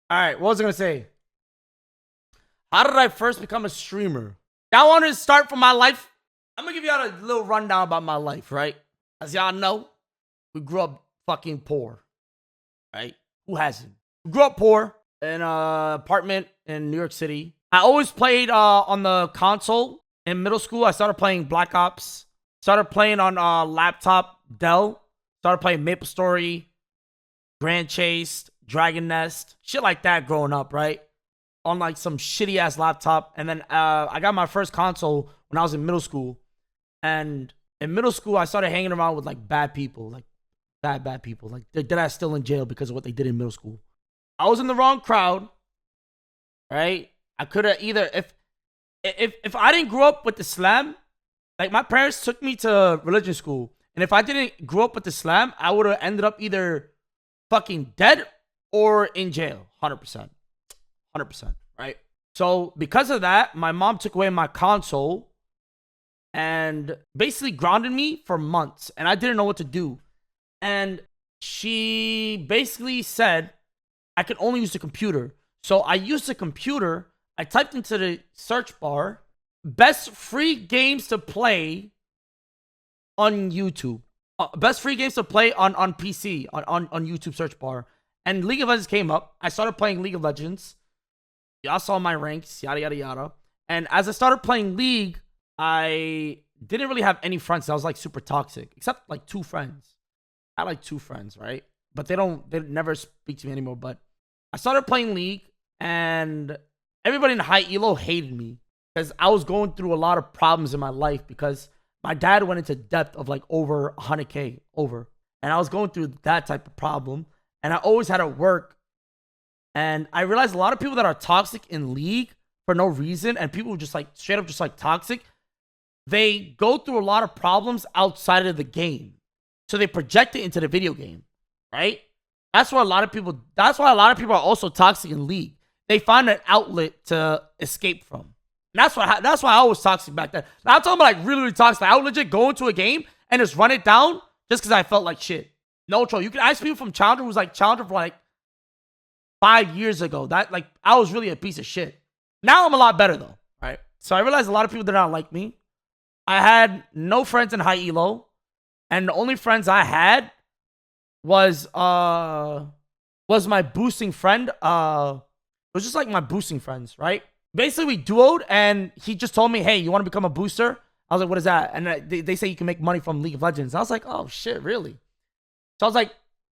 All right, what was I gonna say? How did I first become a streamer? Y'all want to start from my life? I'm gonna give y'all a little rundown about my life, right? As y'all know, we grew up fucking poor, right? Who hasn't? We grew up poor in an apartment in New York City. I always played on the console. In middle school, I started playing Black Ops. Started playing on laptop Dell. Started playing Maple Story, Grand Chase, Dragon Nest, shit like that growing up, right? On like some shitty ass laptop. And then I got my first console when I was in middle school. And in middle school, I started hanging around with like bad people, like bad people. Like they're dead ass still in jail because of what they did in middle school. I was in the wrong crowd, right? I could have either if I didn't grow up with Islam, like my parents took me to religion school, and if I didn't grow up with Islam, I would have ended up either fucking dead or in jail, 100%, 100%, right? So because of that, my mom took away my console and basically grounded me for months, and I didn't know what to do. And she basically said I could only use the computer. So I used the computer. I typed into the search bar, best free games to play on YouTube. Best free games to play on PC, on YouTube search bar. And League of Legends came up. I started playing League of Legends. Y'all saw my ranks, yada, yada, yada. And as I started playing League, I didn't really have any friends. I was like super toxic, except like 2 friends. I had like 2 friends, right? But they never speak to me anymore. But I started playing League, and everybody in high elo hated me because I was going through a lot of problems in my life because my dad went into debt of like over 100K over. And I was going through that type of problem. And I always had to work. And I realized a lot of people that are toxic in League for no reason, and people who just like straight up just like toxic, they go through a lot of problems outside of the game. So they project it into the video game, right? That's why a lot of people are also toxic in League. They find an outlet to escape from. And that's why I was toxic back then. Now I'm talking about like really, really toxic. I would legit go into a game and just run it down just because I felt like shit. No troll. You can ask people from Challenger who was like Challenger for like 5 years ago. That like I was really a piece of shit. Now I'm a lot better though, right? So I realized a lot of people did not like me. I had no friends in high elo, and the only friends I had was my boosting friend. It was just like my boosting friends, right? Basically, we duoed, and he just told me, "Hey, you want to become a booster?" I was like, "What is that?" And they say you can make money from League of Legends. I was like, "Oh shit, really?" So I was like,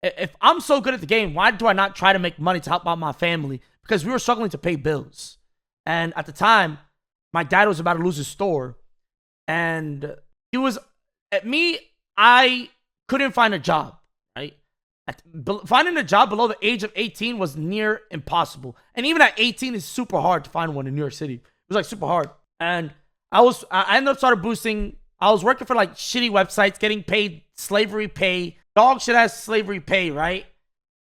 "If I'm so good at the game, why do I not try to make money to help out my family?" Because we were struggling to pay bills, and at the time, my dad was about to lose his store, and he was at me. I couldn't find a job, right? Finding a job below the age of 18 was near impossible. And even at 18, it's super hard to find one in New York City. It was like super hard. And I ended up started boosting. I was working for like shitty websites, getting paid slavery pay, dog shit ass slavery pay, right?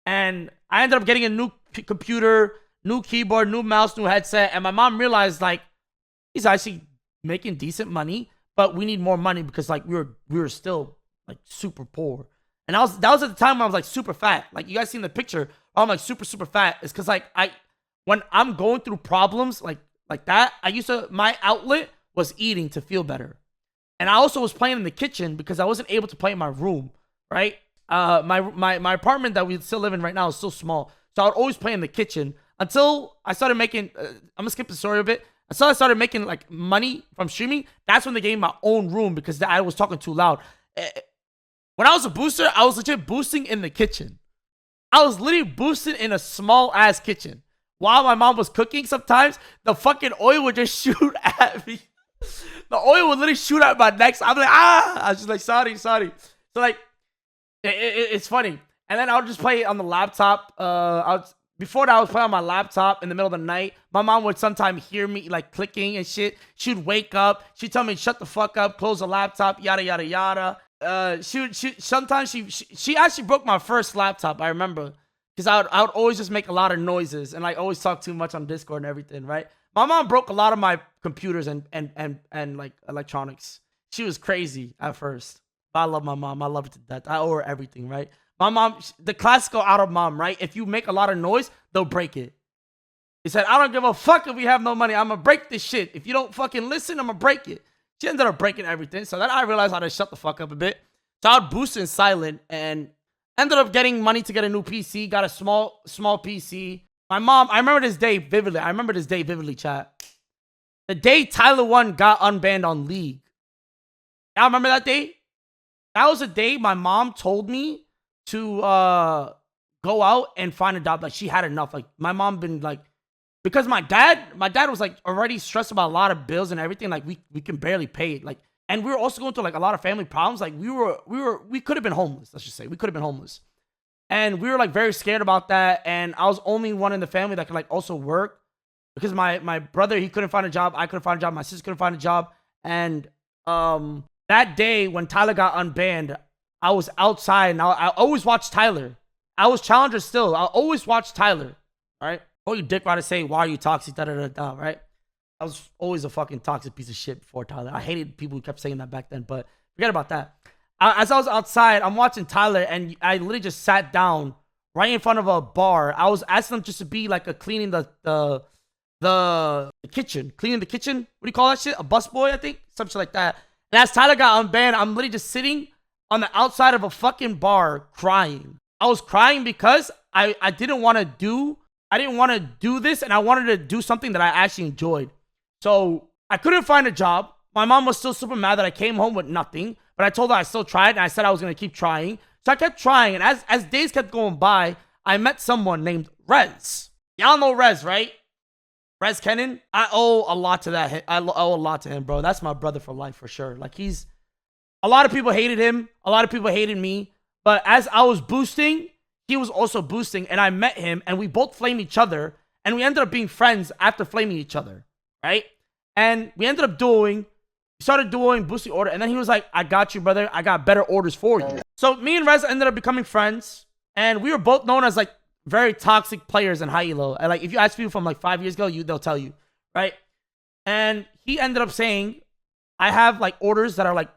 And I ended up getting a new computer, new keyboard, new mouse, new headset. And my mom realized like, he's actually making decent money, but we need more money because like we were still like super poor. And that was at the time when I was like super fat. Like you guys seen the picture, I'm like super fat. It's because like when I'm going through problems like that, my outlet was eating to feel better. And I also was playing in the kitchen because I wasn't able to play in my room, right? My apartment that we still live in right now is still small, so I would always play in the kitchen until I started making. I'm gonna skip the story a bit. Until I started making like money from streaming, that's when they gave me my own room because I was talking too loud. When I was a booster, I was legit boosting in the kitchen. I was literally boosting in a small ass kitchen. While my mom was cooking, sometimes the fucking oil would just shoot at me. The oil would literally shoot at my neck. I'm like, ah! I was just like, sorry. So like, it's funny. And then I would just play on the laptop. Before that, I was playing on my laptop in the middle of the night. My mom would sometimes hear me like clicking and shit. She'd wake up. She'd tell me, shut the fuck up, close the laptop, yada, yada, yada. Sometimes she actually broke my first laptop. I remember because I would always just make a lot of noises and like always talk too much on Discord and everything, right? My mom broke a lot of my computers and like electronics. She was crazy at first. I love my mom. I love her to death. I owe her everything, right? My mom, the classical out of mom, right? If you make a lot of noise, they'll break it. He said, I don't give a fuck if we have no money. I'm going to break this shit. If you don't fucking listen, I'm going to break it. She ended up breaking everything. So then I realized how to shut the fuck up a bit. So I would boost in silent and ended up getting money to get a new PC. Got a small PC. My mom, I remember this day vividly, chat. The day Tyler 1 got unbanned on League. Y'all remember that day? That was the day my mom told me to go out and find a job. Like, she had enough. Like, my mom been like, because my dad was like already stressed about a lot of bills and everything. Like, we can barely pay it. Like, and we were also going through like a lot of family problems. Like, we could have been homeless. Let's just say we could have been homeless, and we were like very scared about that. And I was only one in the family that could like also work, because my brother, he couldn't find a job. I couldn't find a job. My sister couldn't find a job. And that day when Tyler got unbanned, I was outside, and I always watched Tyler. I was challenger still. I always watched Tyler, right? Oh, you dick rider say, why are you toxic, da-da-da-da, right? I was always a fucking toxic piece of shit before Tyler. I hated people who kept saying that back then, but forget about that. As I was outside, I'm watching Tyler, and I literally just sat down right in front of a bar. I was asking them just to be like cleaning the kitchen. Cleaning the kitchen? What do you call that shit? A busboy, I think? Something like that. And as Tyler got unbanned, I'm literally just sitting on the outside of a fucking bar crying. I was crying because I didn't want to do this, and I wanted to do something that I actually enjoyed. So I couldn't find a job. My mom was still super mad that I came home with nothing, but I told her I still tried, and I said I was going to keep trying. So I kept trying, and as days kept going by, I met someone named Rez. Y'all know Rez, right? Rez Kennan. I owe a lot to that. I owe a lot to him, bro. That's my brother for life, for sure. Like, a lot of people hated him. A lot of people hated me. But as I was boosting, he was also boosting, and I met him, and we both flamed each other, and we ended up being friends after flaming each other, right? And we ended up started doing boosting order, and then he was like, I got you, brother. I got better orders for you. So me and Rez ended up becoming friends, and we were both known as like very toxic players in high elo. And like, if you ask people from like 5 years ago, they'll tell you, right? And he ended up saying, I have like orders that are like,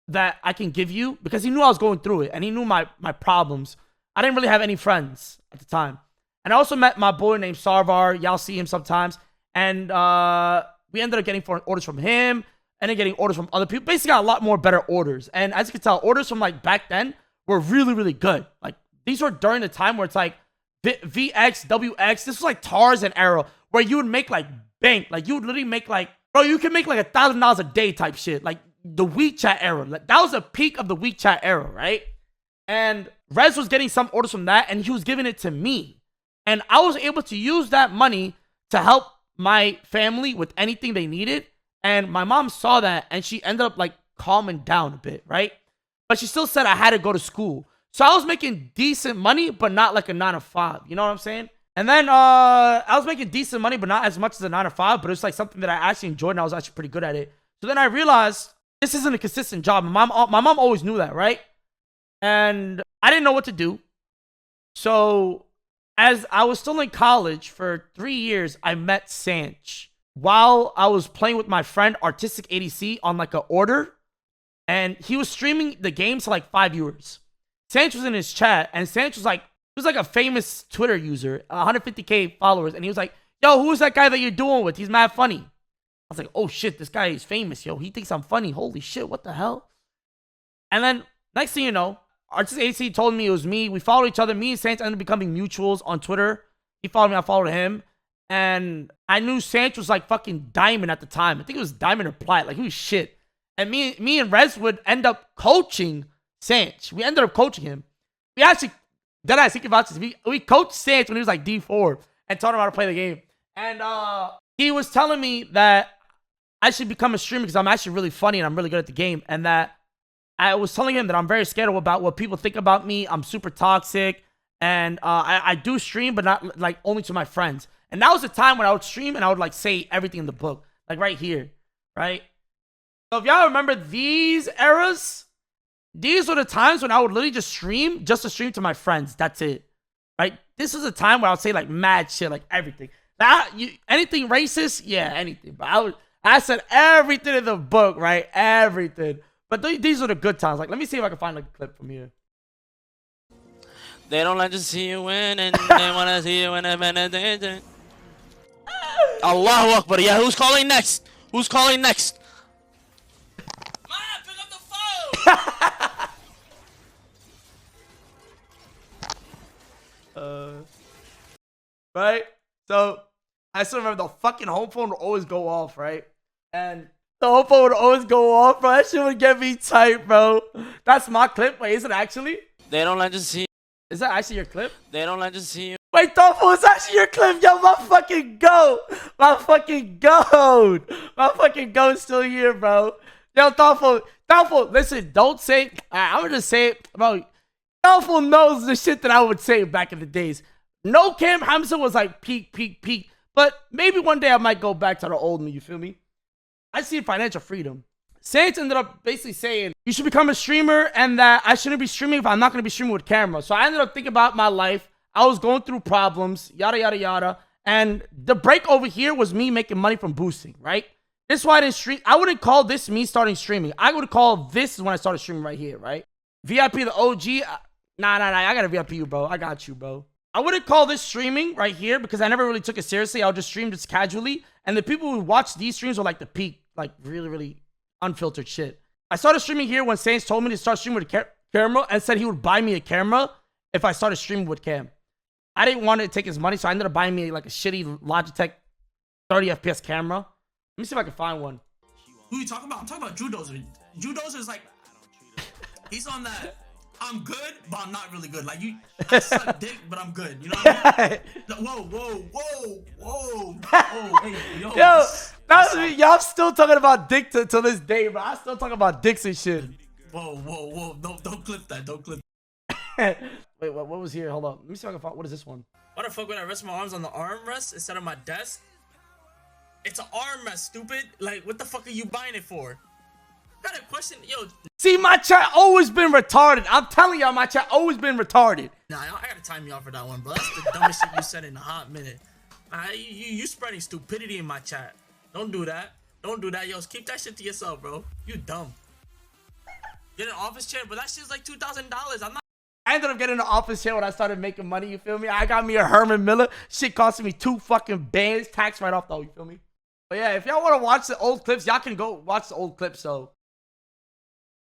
that I can give you, because he knew I was going through it, and he knew my problems. I didn't really have any friends at the time. And I also met my boy named Sarvar. Y'all see him sometimes. And we ended up getting orders from him, and then getting orders from other people. Basically got a lot more better orders. And as you can tell, orders from like back then were really, really good. Like, these were during the time where it's like VX, WX. This was like Tarzan era, where you would make like bank. Like, you would literally make like, bro, you can make like $1,000 a day type shit. Like, the WeChat era. Like, that was the peak of the WeChat era, right? And Rez was getting some orders from that, and he was giving it to me. And I was able to use that money to help my family with anything they needed. And my mom saw that, and she ended up like calming down a bit, right? But she still said I had to go to school. So I was making decent money, but not like a 9 to 5. You know what I'm saying? And then I was making decent money, but not as much as a 9 to 5. But it was like something that I actually enjoyed, and I was actually pretty good at it. So then I realized this isn't a consistent job. My mom always knew that, right? And I didn't know what to do. So as I was still in college for 3 years, I met Sanch while I was playing with my friend Artistic ADC on like an order. And he was streaming the game to like 5 viewers. Sanch was in his chat, and Sanch was like, he was like a famous Twitter user, 150K followers. And he was like, yo, who's that guy that you're doing with? He's mad funny. I was like, oh shit, this guy is famous, yo. He thinks I'm funny. Holy shit, what the hell? And then next thing you know, Artistic AC told me it was me. We followed each other. Me and Sanch ended up becoming mutuals on Twitter. He followed me, I followed him. And I knew Sanch was like fucking diamond at the time. I think it was diamond or plat. Like, he was shit. And me and Rez would end up coaching Sanch. We ended up coaching him. We actually, I think about this. We coached Sanch when he was like D4 and taught him how to play the game. And he was telling me that I should become a streamer because I'm actually really funny and I'm really good at the game. And that I was telling him that I'm very scared about what people think about me. I'm super toxic. And I do stream, but not like only to my friends. And that was the time when I would stream and I would like say everything in the book. Like right here. Right? So if y'all remember these eras, these were the times when I would literally just to stream to my friends. That's it. Right? This is a time where I would say like mad shit, like everything. Anything racist? Yeah, anything. But I said everything in the book, right? Everything. But these are the good times. Like, let me see if I can find like a clip from here. They don't like to see you win, and they want to see you in a minute. Allahu Akbar. Yeah, who's calling next? Who's calling next? Ma, pick up the phone! Right? So, I still remember the fucking home phone would always go off, right? And the home phone would always go off, bro. That shit would get me tight, bro. That's my clip. Wait, is it actually? They don't like to see. Is that actually your clip? They don't like to see you. Wait, Thoughtful, it's actually your clip. Yo, my fucking goat. My fucking goat. My fucking goat's still here, bro. Yo, Thoughtful, listen, don't say. I'm gonna just say it, bro. Thoughtful knows the shit that I would say back in the days. No Cam Hamza was like peak. But maybe one day I might go back to the old me, you feel me? I see financial freedom. Saints ended up basically saying, you should become a streamer and that I shouldn't be streaming if I'm not going to be streaming with camera. So I ended up thinking about my life. I was going through problems, yada, yada, yada. And the break over here was me making money from boosting, right? This is why I didn't stream. I wouldn't call this me starting streaming. I would call this when I started streaming right here, right? VIP the OG. Nah. I got to VIP you, bro. I got you, bro. I wouldn't call this streaming right here because I never really took it seriously. I would just stream just casually. And the people who watch these streams were like the peak, like really unfiltered shit. I started streaming here when Saints told me to start streaming with a camera and said he would buy me a camera if I started streaming with cam. I didn't want to take his money, so I ended up buying me like a shitty Logitech 30 FPS camera. Let me see if I can find one. Who you talking about? I'm talking about Drew Dozer. Drew Dozer's like, he's on that. I'm good, but I'm not really good. Like I suck dick, but I'm good. You know what I mean? Whoa. Hey, yo, that's me. Y'all still talking about dick to this day, bro. I still talking about dicks and shit. Whoa. Don't clip that. Don't clip that. Wait, what was here? Hold on. Let me see if I can find. What is this one? Why the fuck would I rest my arms on the armrest instead of my desk? It's an armrest, stupid. Like, what the fuck are you buying it for? Got a question, yo. See, my chat always been retarded. I'm telling y'all, my chat always been retarded. Nah, I gotta time you off for that one, bro. That's the dumbest shit you said in a hot minute. You spreading stupidity in my chat. Don't do that. Don't do that, yo. Keep that shit to yourself, bro. You dumb. Get an office chair, but that shit's like $2,000. I'm not. I ended up getting an office chair when I started making money. You feel me? I got me a Herman Miller. Shit costing me 2 fucking bands. Tax right off though. You feel me? But yeah, if y'all want to watch the old clips, y'all can go watch the old clips. So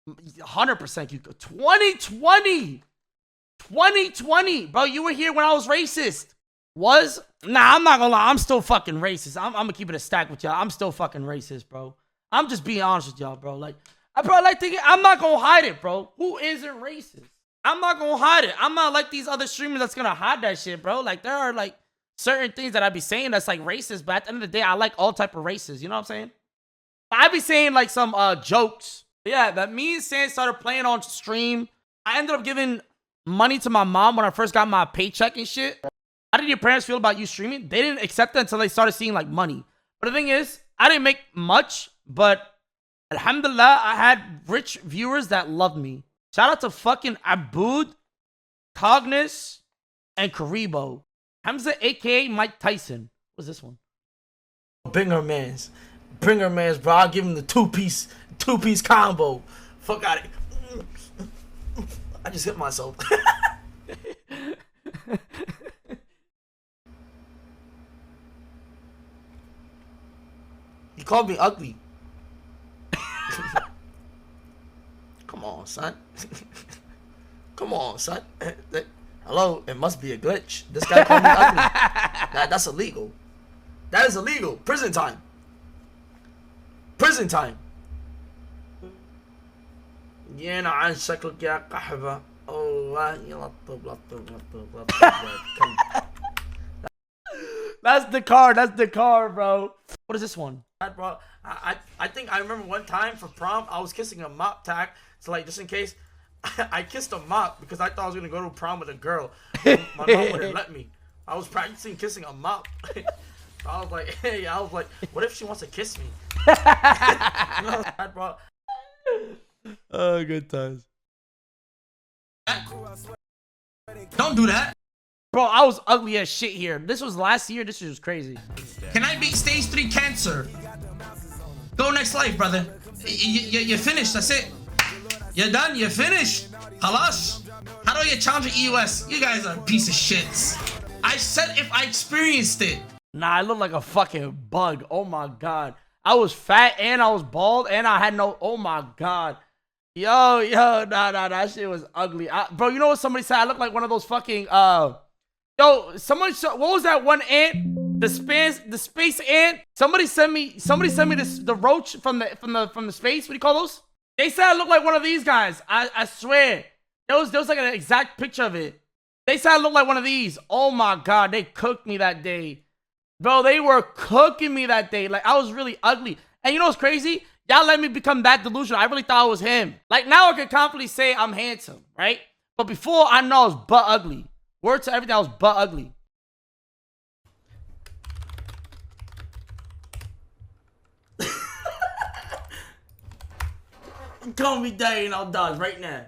100% you go. 2020, bro. You were here when I was racist. Was? Nah, I'm not gonna lie. I'm still fucking racist. I'm gonna keep it a stack with y'all. I'm still fucking racist, bro. I'm just being honest with y'all, bro. Like, I'm not gonna hide it, bro. Who isn't racist? I'm not gonna hide it. I'm not like these other streamers that's gonna hide that shit, bro. Like, there are like certain things that I be saying that's like racist, but at the end of the day, I like all type of races. You know what I'm saying? I be saying like some jokes. Yeah, that me and Sam started playing on stream. I ended up giving money to my mom when I first got my paycheck and shit. How did your parents feel about you streaming? They didn't accept it until they started seeing like money. But the thing is, I didn't make much, but alhamdulillah, I had rich viewers that loved me. Shout out to fucking Aboud, Cognis, and Karibo. Hamza, aka Mike Tyson. What's this one? Bring her mans, bro. I'll give him the two-piece combo. Fuck out of it. I just hit myself. You called me ugly. Come on, son. Come on, son. Hello, it must be a glitch. This guy called me ugly. That's illegal. That is illegal. Prison time. Prison time. يانا عن شكلك يا قحبة. الله يلطب. That's the car, bro. What is this one? Bro, I think I remember one time for prom, I was kissing a mop tack. So like, just in case, I kissed a mop because I thought I was gonna go to prom with a girl. My mom wouldn't let me. I was practicing kissing a mop. I was like, hey, what if she wants to kiss me? Bro. Oh, good times. Don't do that. Bro, I was ugly as shit here. This was last year. This was crazy. Can I beat stage 3 cancer? Go next life, brother. You're finished. That's it. You're done. You're finished. Halas. How do I get challenged at EOS? You guys are a piece of shits. I said if I experienced it. Nah, I look like a fucking bug. Oh my god. I was fat and I was bald and I had no. Oh my god. Yo, nah, that shit was ugly. Bro, you know what somebody said? I look like one of those fucking Yo, someone what was that one ant? The space ant? Somebody sent me this the roach from the space. What do you call those? They said I look like one of these guys. I swear. There was like an exact picture of it. They said I look like one of these. Oh my god, they cooked me that day. Bro, they were cooking me that day. Like, I was really ugly. And you know what's crazy? Y'all let me become that delusional. I really thought it was him. Like, now I can confidently say I'm handsome, right? But before, I know I was butt ugly. Word to everything, I was butt ugly. Call me daddy and I'll dodge right now.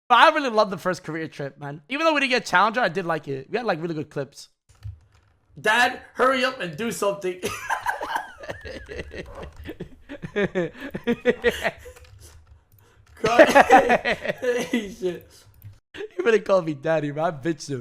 But I really loved the first career trip, man. Even though we didn't get Challenger, I did like it. We had like really good clips. Dad, hurry up and do something. Shit. He really called me daddy, bro. I bitched him.